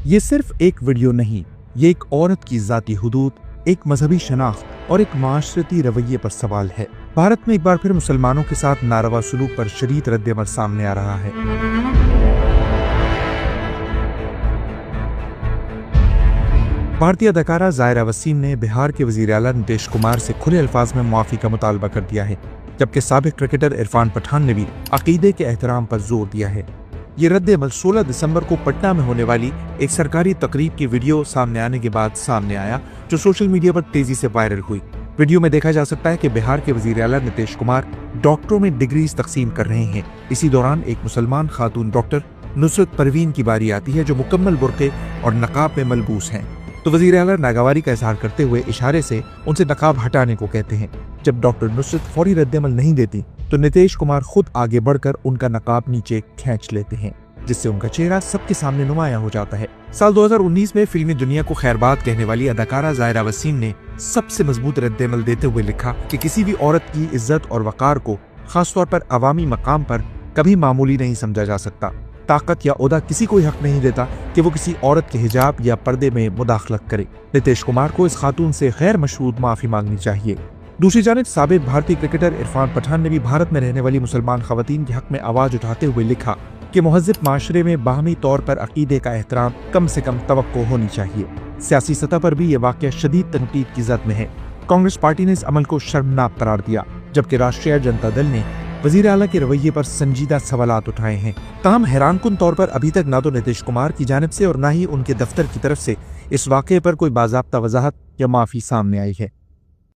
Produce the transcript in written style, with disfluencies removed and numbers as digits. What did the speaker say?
ये सिर्फ एक वीडियो नहीं, ये एक औरत की ज़ाती हुदूद, एक मजहबी शनाख्त और एक माशरती रवैये पर सवाल है। भारत में एक बार फिर मुसलमानों के साथ नारवा सलूक पर शदीद रद्द-ए-अमल सामने आ रहा है। भारतीय अदाकारा ज़ाहिरा वसीम ने बिहार के वज़ीर आला नीतीश कुमार से खुले अल्फाज में मुआफ़ी का मुतालबा कर दिया है, जबकि साबिक क्रिकेटर इरफान पठान ने भी अक़ीदे के एहतराम पर जोर दिया है। ये रद्द-ए-अमल 16 दिसंबर को पटना में होने वाली एक सरकारी तकरीब की वीडियो सामने आने के बाद सामने आया, जो सोशल मीडिया पर तेजी से वायरल हुई। वीडियो में देखा जा सकता है कि बिहार के वज़ीर आला नीतीश कुमार डॉक्टरों में डिग्रीज तकसीम कर रहे हैं। इसी दौरान एक मुसलमान खातून डॉक्टर नुसरत परवीन की बारी आती है, जो मुकम्मल बुर्के और नकाब में मलबूस हैं। तो वज़ीर आला नागवारी का इजहार करते हुए इशारे से उनसे नकाब हटाने को कहते हैं। जब डॉक्टर नुसरत फौरी रद्द-ए-अमल नहीं देती तो नीतीश कुमार खुद आगे बढ़कर उनका नकाब नीचे खींच लेते हैं, जिससे उनका चेहरा सबके सामने नुमायां हो जाता है। साल 2019 में फिल्मी दुनिया को खैरबाद कहने वाली अदाकारा ज़ाहिरा वसीम ने सबसे मजबूत रद्द-ए-अमल देते हुए लिखा कि किसी भी औरत की इज्जत और वकार को खासतौर पर अवामी मकाम पर कभी मामूली नहीं समझा जा सकता। ताकत या ओहदा किसी को हक नहीं देता कि वो किसी औरत के हिजाब या पर्दे में मुदाखलत करे। नीतीश कुमार को इस खातून से गैर मशरूत माफी मांगनी चाहिए। दूसरी जानिब साबिक भारतीय क्रिकेटर इरफान पठान ने भी भारत में रहने वाली मुसलमान खवातीन के हक में आवाज उठाते हुए लिखा कि मुहज़्ज़ब माशरे में बाहमी तौर पर अकीदे का एहतराम कम से कम तवक्को होनी चाहिए। सियासी सतह पर भी ये वाक़या शदीद तनकीद की ज़द में है। कांग्रेस पार्टी ने इस अमल को शर्मनाक करार दिया, जबकि राष्ट्रीय जनता दल ने वज़ीर आला के रवैये पर संजीदा सवालात उठाए हैं। ताहम हैरानकुन तौर पर अभी तक ना तो नीतीश कुमार की जानिब से और ना ही उनके दफ्तर की तरफ से इस वाक़े पर कोई बाज़ाब्ता वजाहत या माफ़ी सामने आई है।